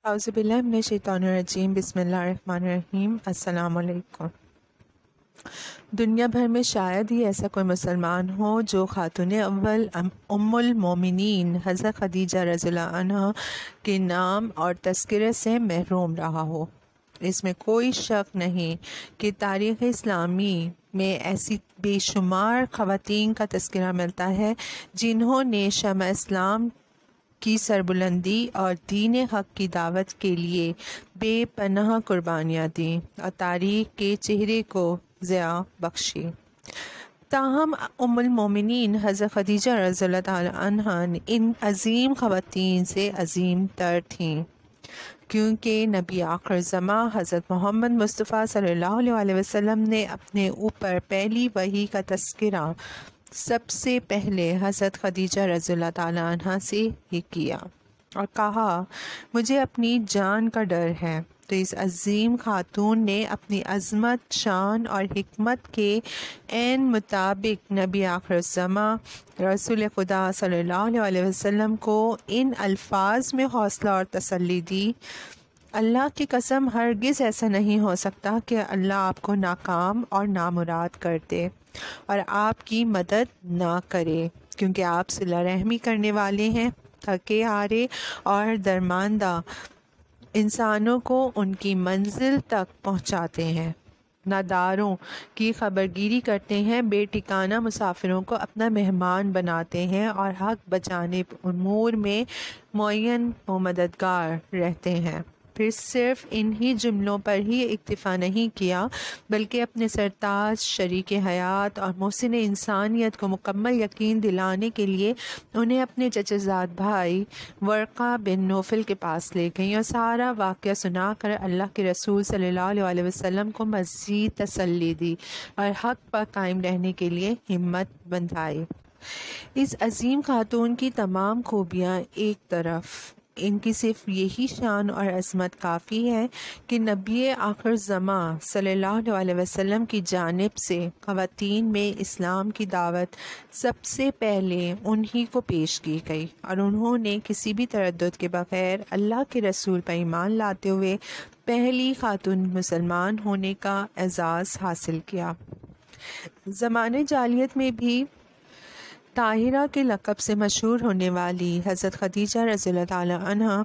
اعوذ باللہ من الشیطان الرجیم، بسم اللہ الرحمن الرحیم۔ السلام علیکم۔ دنیا بھر میں شاید ہی ایسا کوئی مسلمان ہو جو خاتون اول ام المومنین حضرت خدیجہ رضی اللہ عنہا کے نام اور تذکرے سے محروم رہا ہو۔ اس میں کوئی شک نہیں کہ تاریخ اسلامی میں ایسی بے شمار خواتین کا تذکرہ ملتا ہے جنہوں نے شمع اسلام کی سربلندی اور دین حق کی دعوت کے لیے بے پناہ قربانیاں دیں اور تاریخ کے چہرے کو ضیاء بخشی۔ تاہم ام المومنین حضرت خدیجہ رضی اللہ تعالی عنہا ان عظیم خواتین سے عظیم تر تھیں، کیونکہ نبی آخر زماں حضرت محمد مصطفیٰ صلی اللہ علیہ وسلم نے اپنے اوپر پہلی وحی کا تذکرہ سب سے پہلے حضرت خدیجہ رضی اللہ تعالی عنہا سے ہی کیا اور کہا، مجھے اپنی جان کا ڈر ہے۔ تو اس عظیم خاتون نے اپنی عظمت، شان اور حکمت کے عین مطابق نبی آخر الزماں رسول خدا صلی اللہ علیہ وسلم کو ان الفاظ میں حوصلہ اور تسلی دی، اللہ کی قسم ہرگز ایسا نہیں ہو سکتا کہ اللہ آپ کو ناکام اور نامراد کر دے اور آپ کی مدد نہ کرے، کیونکہ آپ صلہ رحمی کرنے والے ہیں، تھکے ہارے اور درماندہ انسانوں کو ان کی منزل تک پہنچاتے ہیں، ناداروں کی خبرگیری کرتے ہیں، بے ٹھکانہ مسافروں کو اپنا مہمان بناتے ہیں اور حق بجانب امور میں معین و مددگار رہتے ہیں۔ پھر صرف انہی جملوں پر ہی اکتفا نہیں کیا، بلکہ اپنے سرتاج شریک حیات اور محسن انسانیت کو مکمل یقین دلانے کے لیے انہیں اپنے چچا زاد بھائی ورقہ بن نوفل کے پاس لے گئیں اور سارا واقعہ سنا کر اللہ کے رسول صلی اللہ علیہ وسلم کو مزید تسلی دی اور حق پر قائم رہنے کے لیے ہمت بندھائی۔ اس عظیم خاتون کی تمام خوبیاں ایک طرف، ان کی صرف یہی شان اور عظمت کافی ہے کہ نبی آخر زماں صلی اللہ علیہ وسلم کی جانب سے خواتین میں اسلام کی دعوت سب سے پہلے انہی کو پیش کی گئی اور انہوں نے کسی بھی تردد کے بغیر اللہ کے رسول پر ایمان لاتے ہوئے پہلی خاتون مسلمان ہونے کا اعزاز حاصل کیا۔ زمانۂ جاہلیت میں بھی طاہرہ کے لقب سے مشہور ہونے والی حضرت خدیجہ رضی اللہ تعالی عنہا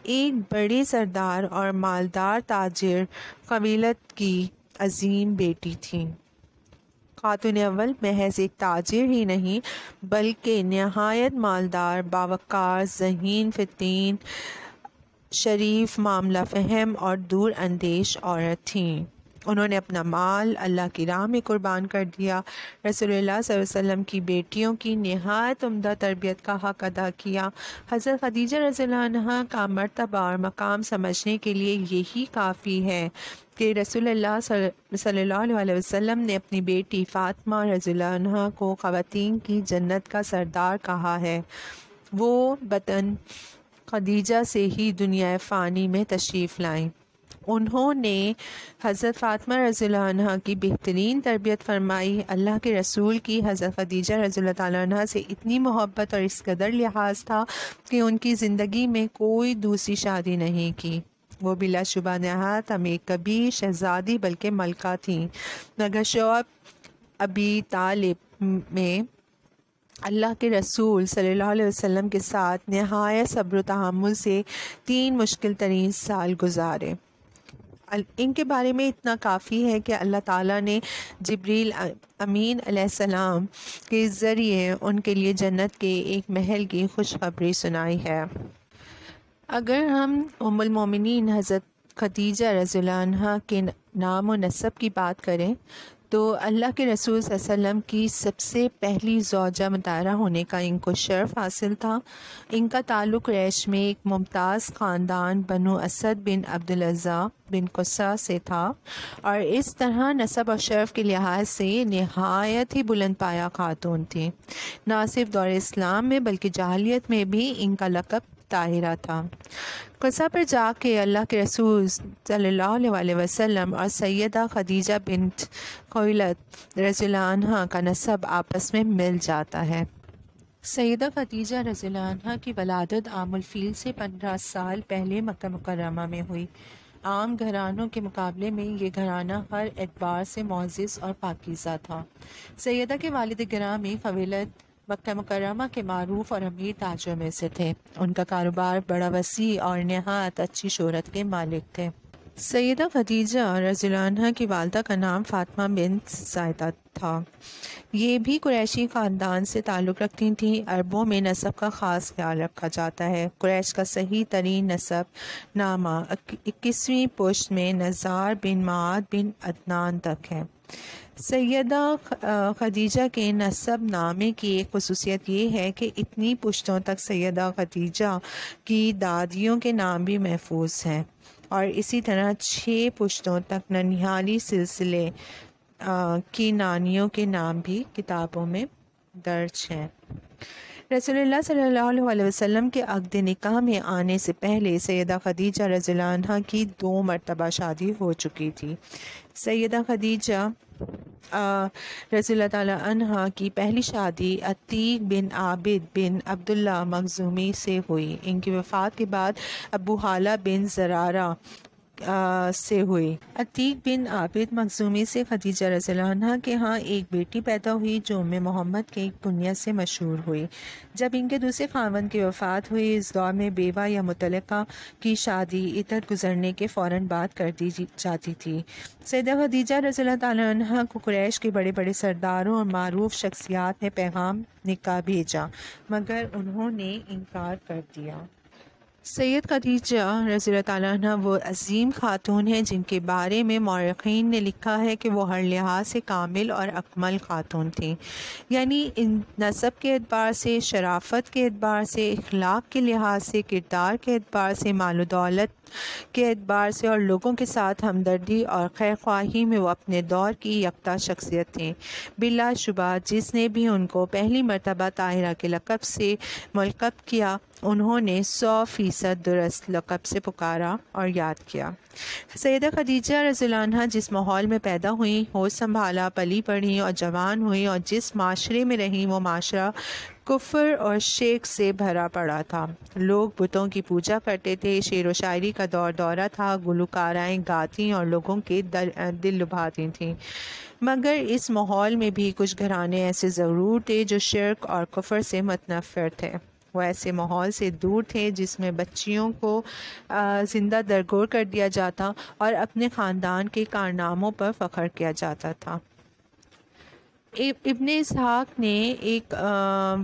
ایک بڑے سردار اور مالدار تاجر قبیلت کی عظیم بیٹی تھیں۔ خاتون اول محض ایک تاجر ہی نہیں بلکہ نہایت مالدار، باوقار، ذہین، فطین، شریف، معاملہ فہم اور دور اندیش عورت تھیں۔ انہوں نے اپنا مال اللہ کی راہ میں قربان کر دیا، رسول اللہ صلی اللہ علیہ وسلم کی بیٹیوں کی نہایت عمدہ تربیت کا حق ادا کیا۔ حضرت خدیجہ رضی اللہ عنہا کا مرتبہ اور مقام سمجھنے کے لیے یہی کافی ہے کہ رسول اللہ صلی اللہ علیہ وسلم نے اپنی بیٹی فاطمہ رضی اللہ عنہا کو خواتین کی جنت کا سردار کہا ہے۔ وہ بطن خدیجہ سے ہی دنیا فانی میں تشریف لائیں۔ انہوں نے حضرت فاطمہ رضی اللہ عنہا کی بہترین تربیت فرمائی۔ اللہ کے رسول کی حضرت خدیجہ رضی اللہ تعالیٰ عنہا سے اتنی محبت اور اس قدر لحاظ تھا کہ ان کی زندگی میں کوئی دوسری شادی نہیں کی۔ وہ بلا شبہ نہایت امیر کبیر شہزادی بلکہ ملکہ تھیں، مگر شعب ابی طالب میں اللہ کے رسول صلی اللہ علیہ وسلم کے ساتھ نہایت صبر و تحمل سے 3 مشکل ترین سال گزارے۔ ان کے بارے میں اتنا کافی ہے کہ اللہ تعالیٰ نے جبریل امین علیہ السلام کے ذریعے ان کے لیے جنت کے ایک محل کی خوشخبری سنائی ہے۔ اگر ہم ام المومنین حضرت خدیجہ رضی اللہ عنہا کے نام و نسب کی بات کریں تو اللہ کے رسول صلی اللہ علیہ وسلم کی سب سے پہلی زوجہ مطہرہ ہونے کا ان کو شرف حاصل تھا۔ ان کا تعلق قریش میں ایک ممتاز خاندان بنو اسد بن عبد العزیٰ بن قصہ سے تھا اور اس طرح نسب اور شرف کے لحاظ سے نہایت ہی بلند پایہ خاتون تھی۔ نہ صرف دور اسلام میں بلکہ جاہلیت میں بھی ان کا لقب طاہرہ تھا۔ قصہ پر جا کے اللہ کے رسول صلی اللہ علیہ وسلم اور سیدہ خدیجہ بنت خویلد رضی اللہ عنہا کا نسب آپس میں مل جاتا ہے۔ سیدہ خدیجہ رضی اللہ عنہا کی ولادت عام الفیل سے 15 سال پہلے مکہ مکرمہ میں ہوئی۔ عام گھرانوں کے مقابلے میں یہ گھرانہ ہر اعتبار سے معزز اور پاکیزہ تھا۔ سیدہ کے والد گرامی قبیلت مکہ مکرمہ کے معروف اور امیر تاجروں میں سے تھے۔ ان کا کاروبار بڑا وسیع اور نہایت اچھی شہرت کے مالک تھے۔ سیدہ خدیجہ رضی اللہ عنہا کی والدہ کا نام فاطمہ بنت زائدہ تھا۔ یہ بھی قریشی خاندان سے تعلق رکھتی تھیں۔ عربوں میں نسب کا خاص خیال رکھا جاتا ہے۔ قریش کا صحیح ترین نسب نامہ 21ویں پشت میں نزار بن معاد بن عدنان تک ہے۔ سیدہ خدیجہ کے نسب نامے کی ایک خصوصیت یہ ہے کہ اتنی پشتوں تک سیدہ خدیجہ کی دادیوں کے نام بھی محفوظ ہیں، اور اسی طرح 6 پشتوں تک ننیالی سلسلے کی نانیوں کے نام بھی کتابوں میں درج ہیں۔ رسول اللہ صلی اللہ علیہ وسلم کے عقد نکاح میں آنے سے پہلے سیدہ خدیجہ رضی اللہ عنہا کی 2 مرتبہ شادی ہو چکی تھی۔ سیدہ خدیجہ رضی اللہ تعالی عنہا کی پہلی شادی عتیق بن عابد بن عبداللہ مخزومی سے ہوئی۔ ان کی وفات کے بعد ابو حالہ بن زرارہ سے ہوئی۔ عتیق بن عابد مخزومی سے خدیجہ رضی اللہ عنہا کے ہاں ایک بیٹی پیدا ہوئی جو ام محمد کے ایک کنیت سے مشہور ہوئی۔ جب ان کے دوسرے خاوند کی وفات ہوئی، اس دور میں بیوہ یا مطلقہ کی شادی عدت گزرنے کے فوراً بعد کر دی جاتی تھی۔ سیدہ خدیجہ رضی اللہ تعالیٰ عنہا کو قریش کے بڑے بڑے سرداروں اور معروف شخصیات نے پیغام نکاح بھیجا، مگر انہوں نے انکار کر دیا۔ سید خدیجہ رضی اللہ تعالیٰ عنہ وہ عظیم خاتون ہیں جن کے بارے میں مورخین نے لکھا ہے کہ وہ ہر لحاظ سے کامل اور اکمل خاتون تھیں، یعنی نسب کے اعتبار سے، شرافت کے اعتبار سے، اخلاق کے لحاظ سے، کردار کے اعتبار سے، مال و دولت کے اعتبار سے اور لوگوں کے ساتھ ہمدردی اور خیر خواہی میں وہ اپنے دور کی یکتا شخصیت تھیں۔ بلا شبہ جس نے بھی ان کو پہلی مرتبہ طاہرہ کے لقب سے ملقب کیا، انہوں نے 100% درست لقب سے پکارا اور یاد کیا۔ سیدہ خدیجہ رضی اللہ عنہا جس ماحول میں پیدا ہوئیں، ہوش سنبھالا، پلی بڑھیں اور جوان ہوئیں، اور جس معاشرے میں رہیں، وہ معاشرہ کفر اور شرک سے بھرا پڑا تھا۔ لوگ بتوں کی پوجا کرتے تھے، شعر و شاعری کا دورہ تھا، گلوکارائیں گاتی اور لوگوں کے دل لبھاتی تھیں۔ مگر اس ماحول میں بھی کچھ گھرانے ایسے ضرور تھے جو شرک اور کفر سے متنفر تھے۔ وہ ایسے ماحول سے دور تھے جس میں بچیوں کو زندہ درگور کر دیا جاتا اور اپنے خاندان کے کارناموں پر فخر کیا جاتا تھا۔ ابن اسحاق نے ایک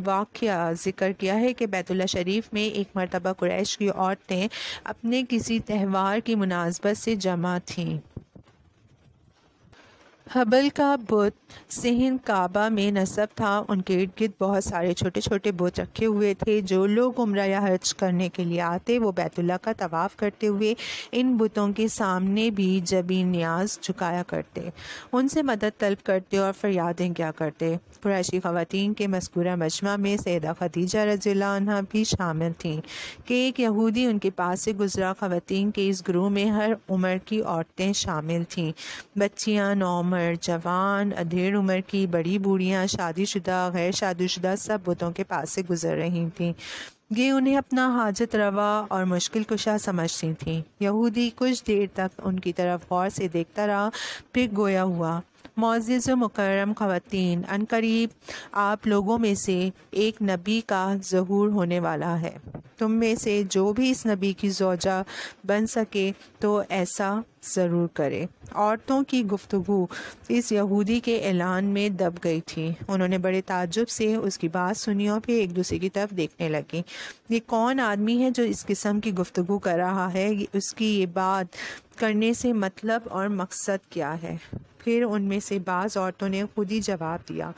واقعہ ذکر کیا ہے کہ بیت اللہ شریف میں ایک مرتبہ قریش کی عورتیں اپنے کسی تہوار کی مناسبت سے جمع تھیں۔ حبل کا بت صحن کعبہ میں نصب تھا، ان کے ارد گرد بہت سارے چھوٹے چھوٹے بت رکھے ہوئے تھے۔ جو لوگ عمرہ یا حج کرنے کے لیے آتے وہ بیت اللہ کا طواف کرتے ہوئے ان بتوں کے سامنے بھی جبین نیاز جھکایا کرتے، ان سے مدد طلب کرتے اور فریادیں کیا کرتے۔ قریشی خواتین کے مذکورہ مجمع میں سیدہ خدیجہ رضی اللہ عنہا بھی شامل تھیں کہ ایک یہودی ان کے پاس سے گزرا۔ خواتین کے اس گروہ میں ہر عمر کی عورتیں شامل تھیں، بچیاں، نوعمر، جوان، ادھیڑ عمر کی، بڑی بوڑھیاں، شادی شدہ، غیر شادی شدہ، سب بتوں کے پاس سے گزر رہی تھیں۔ یہ انہیں اپنا حاجت روا اور مشکل کشا سمجھتی تھیں۔ یہودی کچھ دیر تک ان کی طرف غور سے دیکھتا رہا، پھر گویا ہوا، معزز و مکرم خواتین، عنقریب آپ لوگوں میں سے ایک نبی کا ظہور ہونے والا ہے۔ تم میں سے جو بھی اس نبی کی زوجہ بن سکے تو ایسا ضرور کرے۔ عورتوں کی گفتگو اس یہودی کے اعلان میں دب گئی تھی۔ انہوں نے بڑے تعجب سے اس کی بات سنی اور پھر ایک دوسرے کی طرف دیکھنے لگی۔ یہ کون آدمی ہے جو اس قسم کی گفتگو کر رہا ہے؟ اس کی یہ بات کرنے سے مطلب اور مقصد کیا ہے؟ پھر ان میں سے بعض عورتوں نے خود ہی جواب دیا،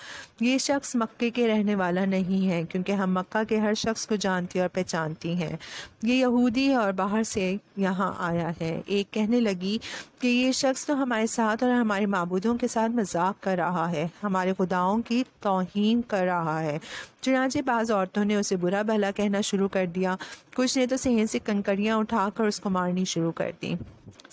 یہ شخص مکے کے رہنے والا نہیں ہے، کیونکہ ہم مکہ کے ہر شخص کو جانتی اور پہچانتی ہیں۔ یہ یہودی ہے اور باہر سے یہاں آیا ہے۔ ایک کہنے لگی کہ یہ شخص تو ہمارے ساتھ اور ہمارے معبودوں کے ساتھ مذاق کر رہا ہے، ہمارے خداؤں کی توہین کر رہا ہے۔ چنانچہ بعض عورتوں نے اسے برا بھلا کہنا شروع کر دیا، کچھ نے تو صحن سے کنکریاں اٹھا کر اس کو مارنی شروع کر دی۔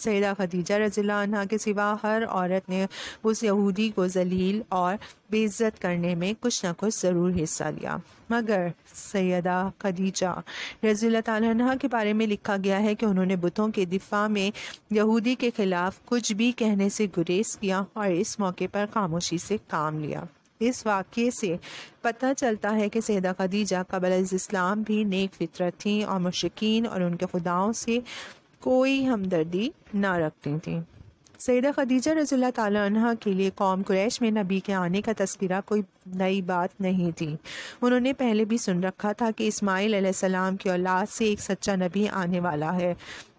سیدہ خدیجہ رضی اللہ عنہ کے سوا ہر عورت نے اس یہودی کو ذلیل اور بے عزت کرنے میں کچھ نہ کچھ ضرور حصہ لیا، مگر سیدہ خدیجہ رضی اللہ تعالیٰ عنہ کے بارے میں لکھا گیا ہے کہ انہوں نے بتوں کے دفاع میں یہودی کے خلاف کچھ بھی کہنے سے گریز کیا اور اس موقع پر خاموشی سے کام لیا۔ اس واقعے سے پتہ چلتا ہے کہ سیدہ خدیجہ قبل از اسلام بھی نیک فطرت تھیں اور مشرکین اور ان کے خداؤں سے کوئی ہمدردی نہ رکھتی تھیں۔ سیدہ خدیجہ رضی اللہ تعالیٰ عنہ کے لیے قوم قریش میں نبی کے آنے کا تذکرہ کوئی نئی بات نہیں تھی۔ انہوں نے پہلے بھی سن رکھا تھا کہ اسماعیل علیہ السلام کی اولاد سے ایک سچا نبی آنے والا ہے۔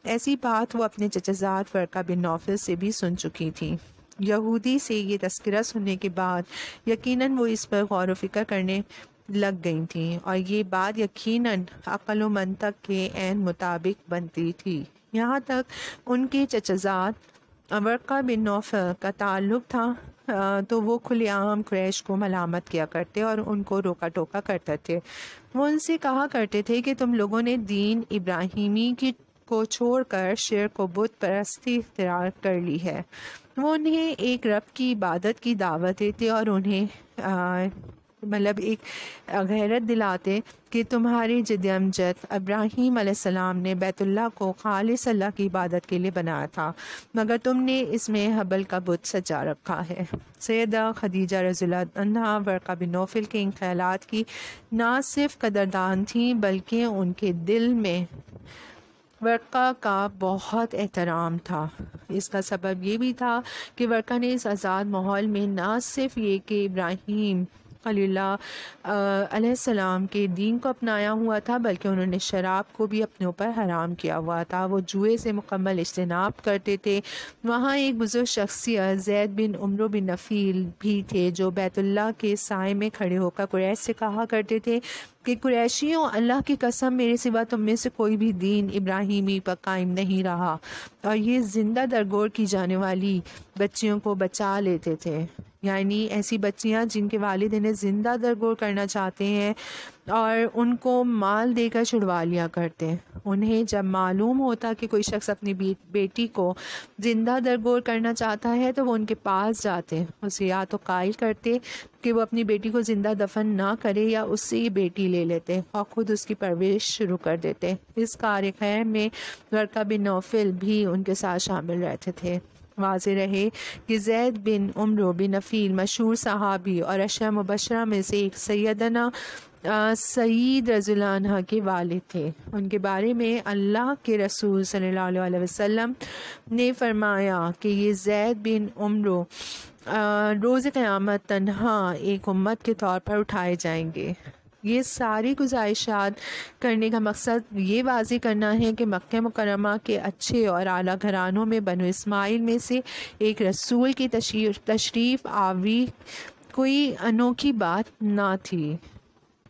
ایسی بات وہ اپنے چچزاد ورقہ بن نوفل سے بھی سن چکی تھی۔ یہودی سے یہ تذکرہ سننے کے بعد یقیناً وہ اس پر غور و فکر کرنے لگ گئی تھیں، اور یہ بات یقیناً عقل و منطق کے عین مطابق بنتی تھی۔ یہاں تک ان کے چچزاد ورقہ بن نوفل کا تعلق تھا تو وہ کھلے عام قریش کو ملامت کیا کرتے اور ان کو روکا ٹوکا کرتے تھے۔ وہ ان سے کہا کرتے تھے کہ تم لوگوں نے دین ابراہیمی کو چھوڑ کر شرک و بت پرستی اختیار کر لی ہے۔ وہ انہیں ایک رب کی عبادت کی دعوت دیتے اور انہیں ایک غیرت دلاتے کہ تمہاری جد امجد ابراہیم علیہ السلام نے بیت اللہ کو خالص اللہ کی عبادت کے لیے بنایا تھا، مگر تم نے اس میں حبل کا بت سجا رکھا ہے۔ سیدہ خدیجہ رضی اللہ عنہا ورقہ بن نوفل کے ان خیالات کی نہ صرف قدردان تھیں بلکہ ان کے دل میں ورقہ کا بہت احترام تھا۔ اس کا سبب یہ بھی تھا کہ ورقہ نے اس آزاد ماحول میں نہ صرف یہ کہ ابراہیم خلیل اللہ علیہ السلام کے دین کو اپنایا ہوا تھا بلکہ انہوں نے شراب کو بھی اپنے اوپر حرام کیا ہوا تھا۔ وہ جوئے سے مکمل اجتناب کرتے تھے۔ وہاں ایک بزرگ شخصیت زید بن عمرو بن نفیل بھی تھے جو بیت اللہ کے سائے میں کھڑے ہو کر قریش سے کہا کرتے تھے کہ قریشیوں، اللہ کی قسم میرے سوا تم میں سے کوئی بھی دین ابراہیمی پر قائم نہیں رہا، اور یہ زندہ درگور کی جانے والی بچیوں کو بچا لیتے تھے، یعنی ایسی بچیاں جن کے والد انہیں زندہ درگور کرنا چاہتے ہیں اور ان کو مال دے کر چھڑوا لیا کرتے۔ انہیں جب معلوم ہوتا کہ کوئی شخص اپنی بیٹی کو زندہ درگور کرنا چاہتا ہے تو وہ ان کے پاس جاتے، اسے یا تو قائل کرتے کہ وہ اپنی بیٹی کو زندہ دفن نہ کرے یا اس سے یہ بیٹی لے لیتے اور خود اس کی پرورش شروع کر دیتے۔ اس کار خیر میں ورقہ بن نوفل بھی ان کے ساتھ شامل رہتے تھے۔ واضح رہے کہ زید بن عمرو بن نفیل مشہور صحابی اور عشرہ مبشرہ میں سے ایک سیدنا سعید رضی اللہ عنہ کے والد تھے۔ ان کے بارے میں اللہ کے رسول صلی اللہ علیہ وسلم نے فرمایا کہ یہ زید بن عمرو روز قیامت تنہا ایک امت کے طور پر اٹھائے جائیں گے۔ یہ ساری گزارشات کرنے کا مقصد یہ واضح کرنا ہے کہ مکہ مکرمہ کے اچھے اور اعلیٰ گھرانوں میں بنو اسماعیل میں سے ایک رسول کی تشریف آوری کوئی انوکھی بات نہ تھی۔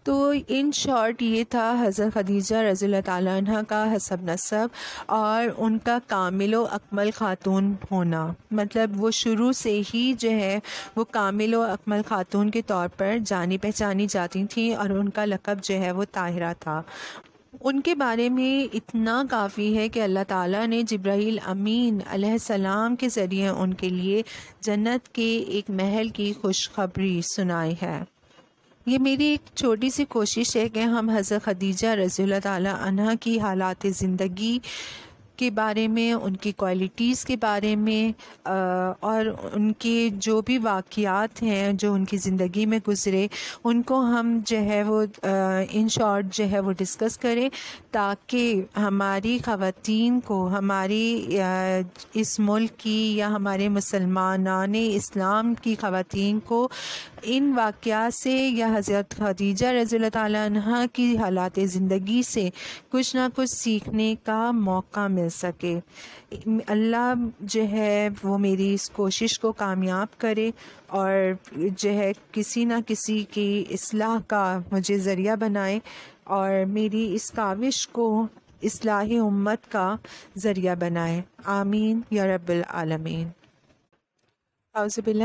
تو ان شارٹ یہ تھا حضرت خدیجہ رضی اللہ تعالیٰ عنہ کا حسب نسب اور ان کا کامل و اکمل خاتون ہونا، مطلب وہ شروع سے ہی جو ہے وہ کامل و اکمل خاتون کے طور پر جانی پہچانی جاتی تھیں اور ان کا لقب جو ہے وہ طاہرہ تھا۔ ان کے بارے میں اتنا کافی ہے کہ اللہ تعالیٰ نے جبرائیل امین علیہ السلام کے ذریعے ان کے لیے جنت کے ایک محل کی خوشخبری سنائی ہے۔ یہ میری ایک چھوٹی سی کوشش ہے کہ ہم حضرت خدیجہ رضی اللہ تعالیٰ عنہ کی حالات زندگی کے بارے میں، ان کی کوالٹیز کے بارے میں اور ان کے جو بھی واقعات ہیں جو ان کی زندگی میں گزرے ان کو ہم جو ہے وہ ان شارٹ جو ہے وہ ڈسکس کریں، تاکہ ہماری خواتین کو، ہماری اس ملک کی یا ہمارے مسلمانان اسلام کی خواتین کو ان واقعات سے یا حضرت خدیجہ رضی اللہ تعالیٰ عنہ کی حالات زندگی سے کچھ نہ کچھ سیکھنے کا موقع مل سکے۔ اللہ جو ہے وہ میری اس کوشش کو کامیاب کرے اور جو ہے کسی نہ کسی کی اصلاح کا مجھے ذریعہ بنائے اور میری اس کاوش کو اصلاح امت کا ذریعہ بنائے۔ آمین یا رب العالمین۔ اعوذ باللہ